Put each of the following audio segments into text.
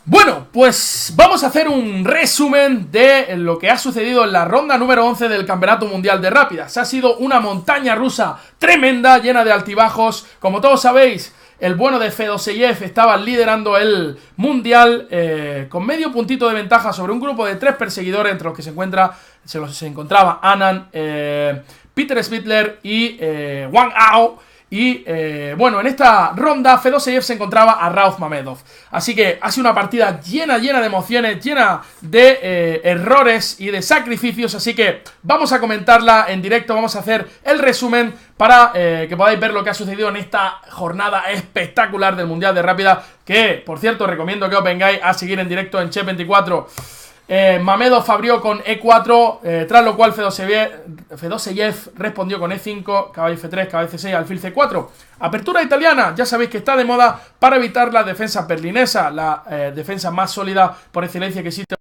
Bueno, pues vamos a hacer un resumen de lo que ha sucedido en la ronda número 11 del Campeonato Mundial de Rápidas. Ha sido una montaña rusa tremenda, llena de altibajos. Como todos sabéis, el bueno de Fedoseyev estaba liderando el Mundial con medio puntito de ventaja sobre un grupo de 3 perseguidores, entre los que se encontraba Anand, Peter Svidler y Wang Ao. Y bueno, en esta ronda Fedoseyev se encontraba a Rauf Mamedov. Así que ha sido una partida llena de emociones, llena de errores y de sacrificios. Así que vamos a comentarla en directo, vamos a hacer el resumen para que podáis ver lo que ha sucedido en esta jornada espectacular del Mundial de Rápida. Que, por cierto, recomiendo que os vengáis a seguir en directo en Chess24. Mamedov abrió con E4, tras lo cual Fedoseyev respondió con E5, caballo F3, caballo C6, alfil C4. Apertura italiana, ya sabéis que está de moda para evitar la defensa berlinesa, la defensa más sólida por excelencia que existe.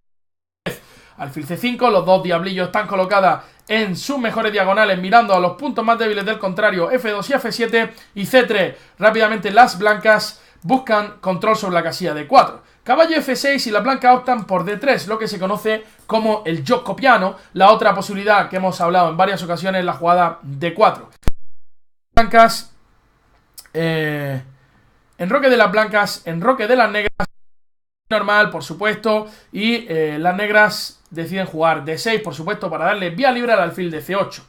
Alfil C5, los dos diablillos están colocadas en sus mejores diagonales mirando a los puntos más débiles del contrario, F2 y F7 y C3. Rápidamente las blancas buscan control sobre la casilla de 4. Caballo F6 y la blanca optan por D3, lo que se conoce como el gioco piano. La otra posibilidad que hemos hablado en varias ocasiones es la jugada D4. Blancas, enroque de las blancas, enroque de las negras, normal, por supuesto, y las negras deciden jugar D6, por supuesto, para darle vía libre al alfil de C8.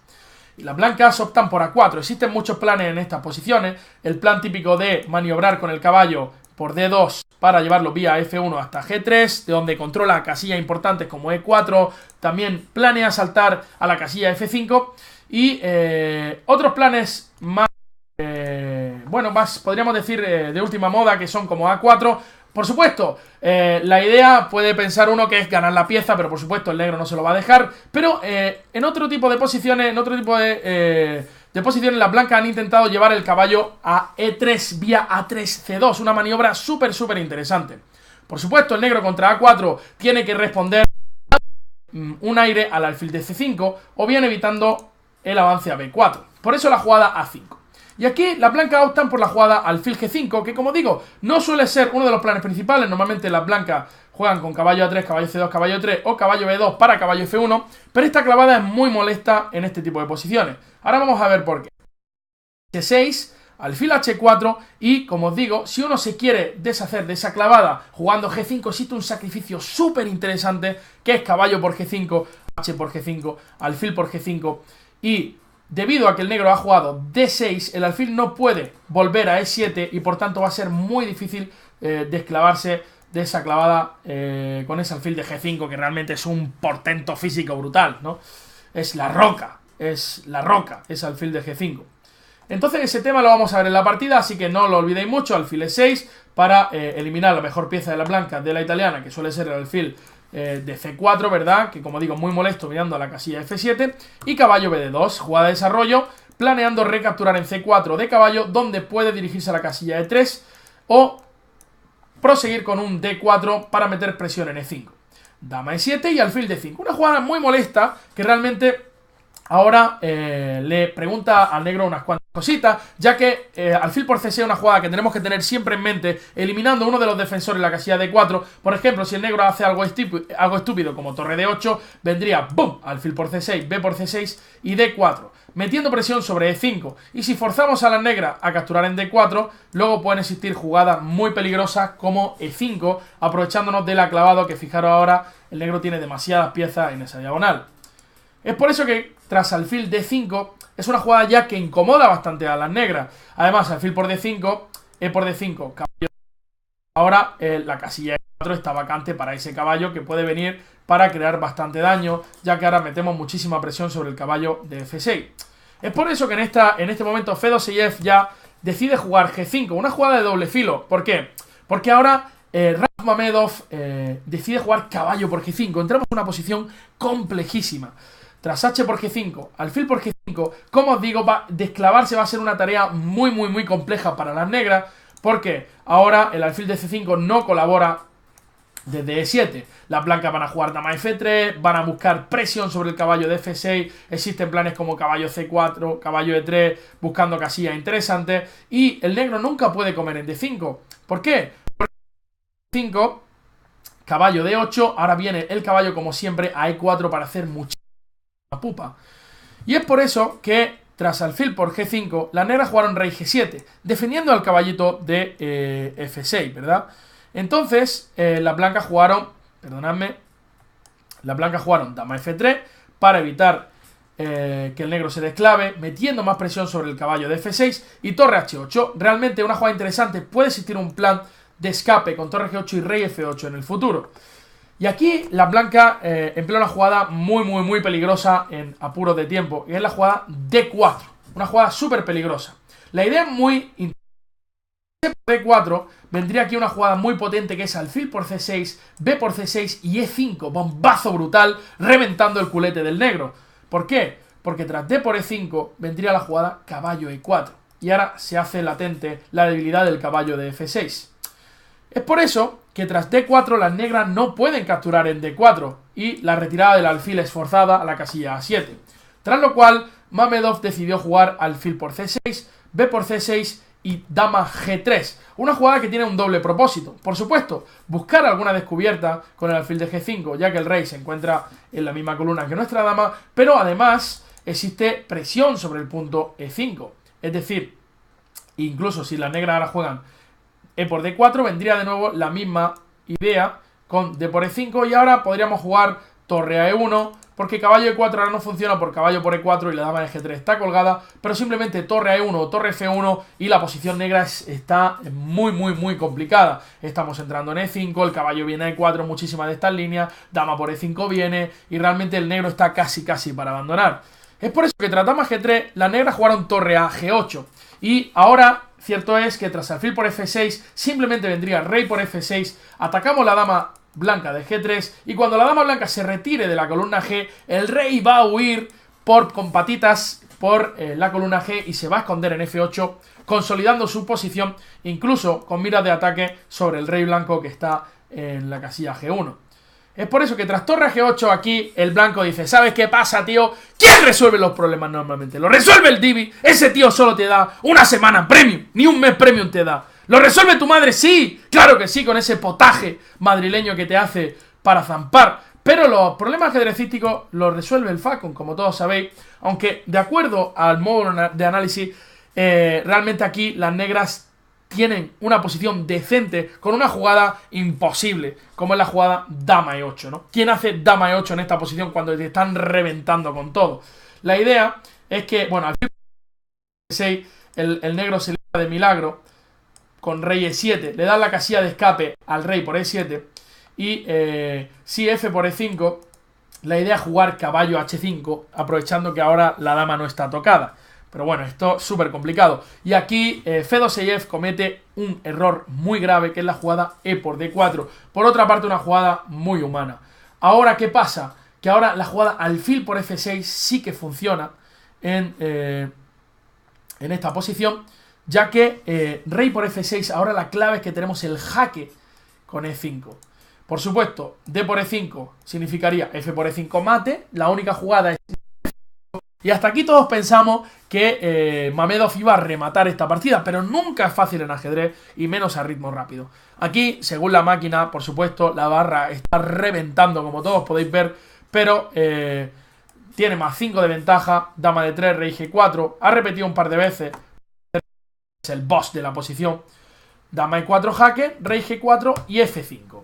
Y las blancas optan por A4. Existen muchos planes en estas posiciones. El plan típico de maniobrar con el caballo por D2 para llevarlo vía F1 hasta G3, de donde controla casillas importantes como E4. También planea saltar a la casilla F5. Y otros planes más, bueno, más podríamos decir de última moda, que son como A4. Por supuesto, la idea puede pensar uno que es ganar la pieza, pero por supuesto el negro no se lo va a dejar. Pero en otro tipo de posiciones, las blancas han intentado llevar el caballo a E3 vía A3-C2, una maniobra súper interesante. Por supuesto, el negro contra A4 tiene que responder un aire al alfil de C5, o bien evitando el avance a B4. Por eso la jugada A5. Y aquí las blancas optan por la jugada alfil G5, que como digo, no suele ser uno de los planes principales. Normalmente las blancas juegan con caballo A3, caballo C2, caballo 3 o caballo B2 para caballo F1, pero esta clavada es muy molesta en este tipo de posiciones. Ahora vamos a ver por qué. C6, alfil H4 y, como os digo, si uno se quiere deshacer de esa clavada jugando G5, existe un sacrificio súper interesante que es caballo por G5, H por G5, alfil por G5 y debido a que el negro ha jugado D6, el alfil no puede volver a E7 y por tanto va a ser muy difícil desclavarse de esa clavada con ese alfil de G5, que realmente es un portento físico brutal, ¿no? Es la roca, ese alfil de G5. Entonces ese tema lo vamos a ver en la partida, así que no lo olvidéis mucho. Alfil E6 para eliminar la mejor pieza de la blanca de la italiana, que suele ser el alfil de C4, ¿verdad? Que como digo, muy molesto mirando a la casilla F7. Y caballo BD2, jugada de desarrollo, planeando recapturar en C4 de caballo, donde puede dirigirse a la casilla E3 o proseguir con un D4 para meter presión en E5. Dama E7 y alfil D5. Una jugada muy molesta que realmente ahora le pregunta al negro unas cuantas cositas, ya que alfil por C6 es una jugada que tenemos que tener siempre en mente, eliminando uno de los defensores en la casilla D4. Por ejemplo, si el negro hace algo estúpido como torre D8, vendría ¡bum! Alfil por C6, B por C6 y D4, metiendo presión sobre E5. Y si forzamos a la negra a capturar en D4, luego pueden existir jugadas muy peligrosas como E5, aprovechándonos del aclavado, que fijaros ahora, el negro tiene demasiadas piezas en esa diagonal. Es por eso que tras alfil D5 es una jugada ya que incomoda bastante a las negras. Además, alfil por D5, E por D5, caballo. Ahora la casilla E4 está vacante para ese caballo que puede venir para crear bastante daño, ya que ahora metemos muchísima presión sobre el caballo de F6. Es por eso que en este momento Fedoseyev ya decide jugar G5, una jugada de doble filo. ¿Por qué? Porque ahora Rauf Mamedov decide jugar caballo por G5. Entramos en una posición complejísima. Tras H por G5, alfil por G5, como os digo, desclavarse va a ser una tarea muy compleja para las negras, porque ahora el alfil de C5 no colabora desde E7. Las blancas van a jugar dama F3, van a buscar presión sobre el caballo de F6, existen planes como caballo C4, caballo E3, buscando casillas interesantes, y el negro nunca puede comer en D5. ¿Por qué? Porque 5 caballo D8, ahora viene el caballo como siempre a E4 para hacer muchísima pupa. Y es por eso que tras alfil por G5, las negras jugaron rey G7, defendiendo al caballito de F6, ¿verdad? Entonces, las blancas jugaron, perdonadme, las blancas jugaron dama F3 para evitar que el negro se desclave, metiendo más presión sobre el caballo de F6 y torre H8. Realmente una jugada interesante, puede existir un plan de escape con torre G8 y rey F8 en el futuro. Y aquí la blanca emplea una jugada muy peligrosa en apuros de tiempo, y es la jugada D4, una jugada súper peligrosa. La idea es muy interesante. D4 vendría aquí una jugada muy potente que es alfil por C6, B por C6 y E5, bombazo brutal, reventando el culete del negro. ¿Por qué? Porque tras D por E5 vendría la jugada caballo E4, y ahora se hace latente la debilidad del caballo de F6. Es por eso que tras D4 las negras no pueden capturar en D4 y la retirada del alfil es forzada a la casilla A7. Tras lo cual, Mamedov decidió jugar alfil por C6, B por C6 y dama G3. Una jugada que tiene un doble propósito. Por supuesto, buscar alguna descubierta con el alfil de G5, ya que el rey se encuentra en la misma columna que nuestra dama, pero además existe presión sobre el punto E5. Es decir, incluso si las negras ahora juegan E por D4, vendría de nuevo la misma idea con D por E5, y ahora podríamos jugar torre a E1, porque caballo E4 ahora no funciona por caballo por E4 y la dama de G3 está colgada, pero simplemente torre a E1 o torre F1 y la posición negra está muy complicada. Estamos entrando en E5, el caballo viene a E4, muchísimas de estas líneas, dama por E5 viene, y realmente el negro está casi para abandonar. Es por eso que tras dama G3, las negras jugaron torre a G8, y ahora cierto es que tras alfil por F6 simplemente vendría rey por F6, atacamos la dama blanca de G3, y cuando la dama blanca se retire de la columna G, el rey va a huir con patitas por la columna G y se va a esconder en F8, consolidando su posición, incluso con miras de ataque sobre el rey blanco que está en la casilla G1. Es por eso que tras torre a G8 aquí el blanco dice: ¿sabes qué pasa, tío? ¿Quién resuelve los problemas normalmente? Lo resuelve el Divi. Ese tío solo te da una semana premium, ni un mes premium te da. ¿Lo resuelve tu madre? Sí, claro que sí, con ese potaje madrileño que te hace para zampar. Pero los problemas ajedrecísticos los resuelve el Falcon, como todos sabéis. Aunque de acuerdo al módulo de análisis, realmente aquí las negras tienen una posición decente con una jugada imposible, como es la jugada dama E8, ¿no? ¿Quién hace dama E8 en esta posición cuando te están reventando con todo? La idea es que, bueno, al fin el negro se libra de milagro con rey E7, le da la casilla de escape al rey por E7, y si F por E5, la idea es jugar caballo H5, aprovechando que ahora la dama no está tocada. Pero bueno, esto es súper complicado. Y aquí Fedoseyev comete un error muy grave, que es la jugada E por D4. Por otra parte, una jugada muy humana. Ahora, ¿qué pasa? Que ahora la jugada alfil por F6 sí que funciona en esta posición, ya que rey por F6, ahora la clave es que tenemos el jaque con E5. Por supuesto, D por E5 significaría F por E5 mate. La única jugada es... Y hasta aquí todos pensamos que Mamedov iba a rematar esta partida, pero nunca es fácil en ajedrez, y menos a ritmo rápido. Aquí, según la máquina, por supuesto, la barra está reventando, como todos podéis ver, pero tiene más 5 de ventaja, dama de 3, rey G4, ha repetido un par de veces, es el boss de la posición, dama E4 jaque, rey G4 y F5.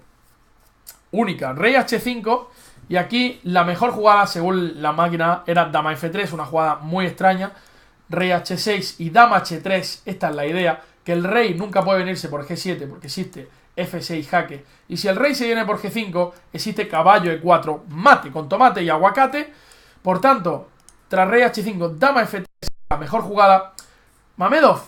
Única, rey H5. Y aquí la mejor jugada, según la máquina, era dama F3, una jugada muy extraña. Rey H6 y dama H3, esta es la idea, que el rey nunca puede venirse por G7 porque existe F6 jaque. Y si el rey se viene por G5, existe caballo E4 mate, con tomate y aguacate. Por tanto, tras rey H5, dama F3, la mejor jugada, Mamedov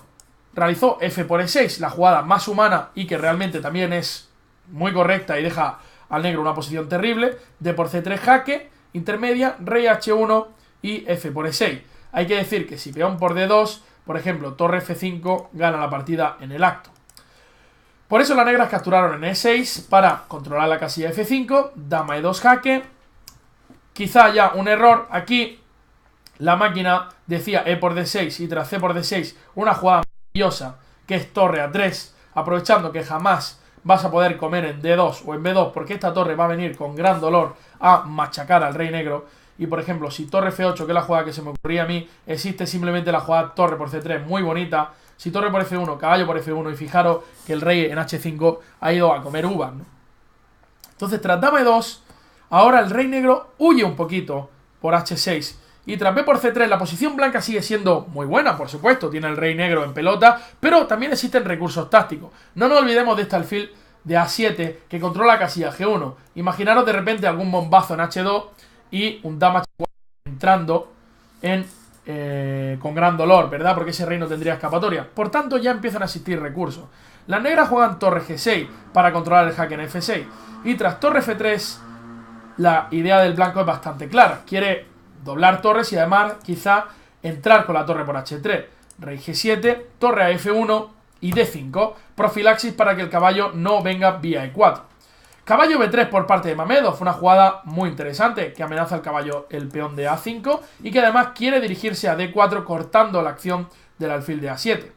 realizó F por E6, la jugada más humana y que realmente también es muy correcta y deja al negro una posición terrible. D por C3 jaque, intermedia, rey H1 y F por E6. Hay que decir que si peón por D2, por ejemplo, torre F5, gana la partida en el acto. Por eso las negras capturaron en E6 para controlar la casilla F5, dama E2 jaque. Quizá haya un error aquí. La máquina decía E por D6 y tras C por D6 una jugada maravillosa que es torre A3, aprovechando que jamás vas a poder comer en D2 o en B2, porque esta torre va a venir con gran dolor a machacar al rey negro. Y por ejemplo, si torre F8, que es la jugada que se me ocurría a mí, existe simplemente la jugada torre por C3, muy bonita. Si torre por F1, caballo por F1, y fijaros que el rey en H5 ha ido a comer uvas, ¿no? Entonces, tras dama E2, ahora el rey negro huye un poquito por H6. Y tras B por C3, la posición blanca sigue siendo muy buena, por supuesto. Tiene el rey negro en pelota, pero también existen recursos tácticos. No nos olvidemos de este alfil de A7 que controla la casilla G1. Imaginaros de repente algún bombazo en H2 y un dama H4 entrando con gran dolor, ¿verdad? Porque ese rey no tendría escapatoria. Por tanto, ya empiezan a existir recursos. Las negras juegan torre G6 para controlar el jaque en F6. Y tras torre F3, la idea del blanco es bastante clara. Quiere doblar torres y además quizá entrar con la torre por H3. Rey G7, torre a F1 y D5. Profilaxis para que el caballo no venga vía E4. Caballo B3 por parte de Mamedov, una jugada muy interesante que amenaza al caballo el peón de A5 y que además quiere dirigirse a D4 cortando la acción del alfil de A7.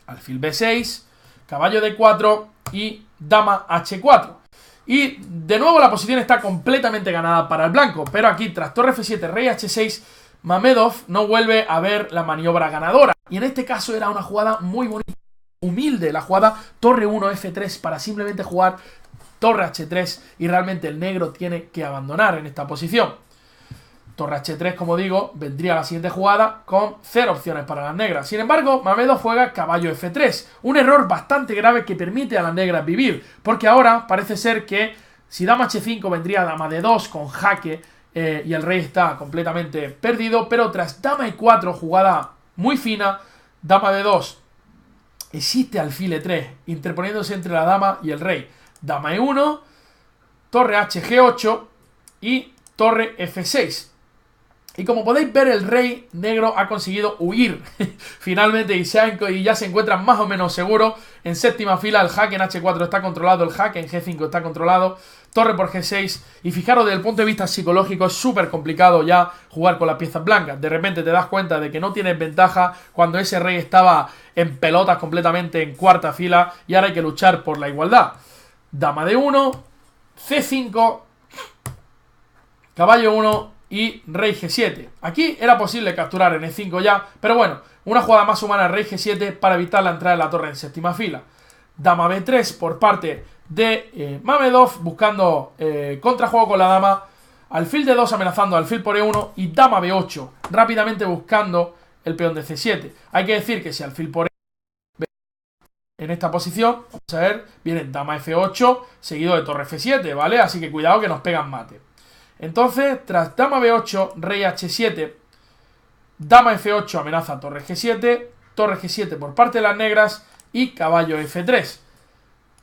Alfil B6, caballo D4 y dama H4. Y de nuevo la posición está completamente ganada para el blanco, pero aquí tras torre F7, rey H6, Mamedov no vuelve a ver la maniobra ganadora. Y en este caso era una jugada muy bonita, humilde, la jugada torre 1 F3 para simplemente jugar torre H3 y realmente el negro tiene que abandonar en esta posición. Torre H3, como digo, vendría la siguiente jugada con 0 opciones para las negras. Sin embargo, Mamedov juega caballo F3, un error bastante grave que permite a las negras vivir, porque ahora parece ser que si dama H5 vendría dama D2 con jaque y el rey está completamente perdido, pero tras dama E4, jugada muy fina, dama D2, existe alfil E3, interponiéndose entre la dama y el rey. Dama E1, torre HG8 y torre F6. Y como podéis ver, el rey negro ha conseguido huir finalmente y ya se encuentra más o menos seguro. En séptima fila el jaque en H4 está controlado, el jaque en G5 está controlado, torre por G6. Y fijaros, desde el punto de vista psicológico es súper complicado ya jugar con las piezas blancas. De repente te das cuenta de que no tienes ventaja cuando ese rey estaba en pelotas completamente en cuarta fila y ahora hay que luchar por la igualdad. Dama D1, C5, caballo 1 y rey G7. Aquí era posible capturar en E5 ya, pero bueno, una jugada más humana, rey G7 para evitar la entrada de la torre en séptima fila. Dama B3 por parte de Mamedov buscando contrajuego con la dama. Alfil D2 amenazando alfil por E1 y dama B8 rápidamente buscando el peón de C7. Hay que decir que si alfil por en esta posición, vamos a ver, viene dama F8 seguido de torre F7, ¿vale? Así que cuidado que nos pegan mate. Entonces, tras dama B8, rey H7, dama F8 amenaza torre G7 por parte de las negras y caballo F3.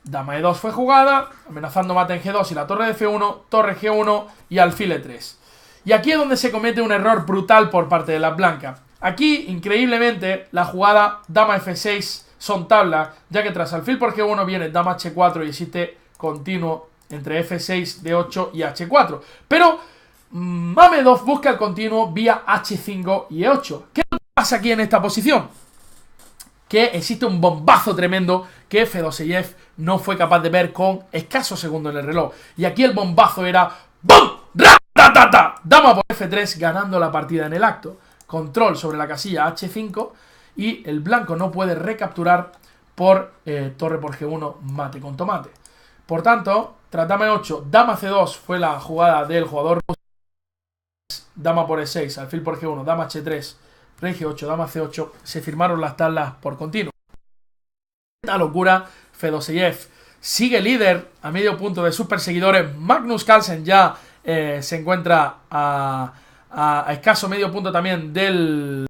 Dama E2 fue jugada, amenazando mate en G2 y la torre de F1, torre G1 y alfil E3. Y aquí es donde se comete un error brutal por parte de las blancas. Aquí, increíblemente, la jugada dama F6 son tablas, ya que tras alfil por G1 viene dama H4 y existe continuo entre F6, D8 y H4. Pero Mamedov busca el continuo vía H5 y E8. ¿Qué pasa aquí en esta posición? Que existe un bombazo tremendo que Fedoseyev no fue capaz de ver con escasos segundos en el reloj. Y aquí el bombazo era ¡bum! ¡Ra-ta-ta-ta! Dama por F3 ganando la partida en el acto. Control sobre la casilla H5 y el blanco no puede recapturar por torre por G1 mate con tomate. Por tanto, tras dama E8, dama C2 fue la jugada del jugador. Dama por E6, alfil por G1, dama H3, rey G8, dama C8, se firmaron las tablas por continuo. Esta locura, Fedoseyev sigue líder a medio punto de sus perseguidores. Magnus Carlsen ya se encuentra a escaso medio punto también del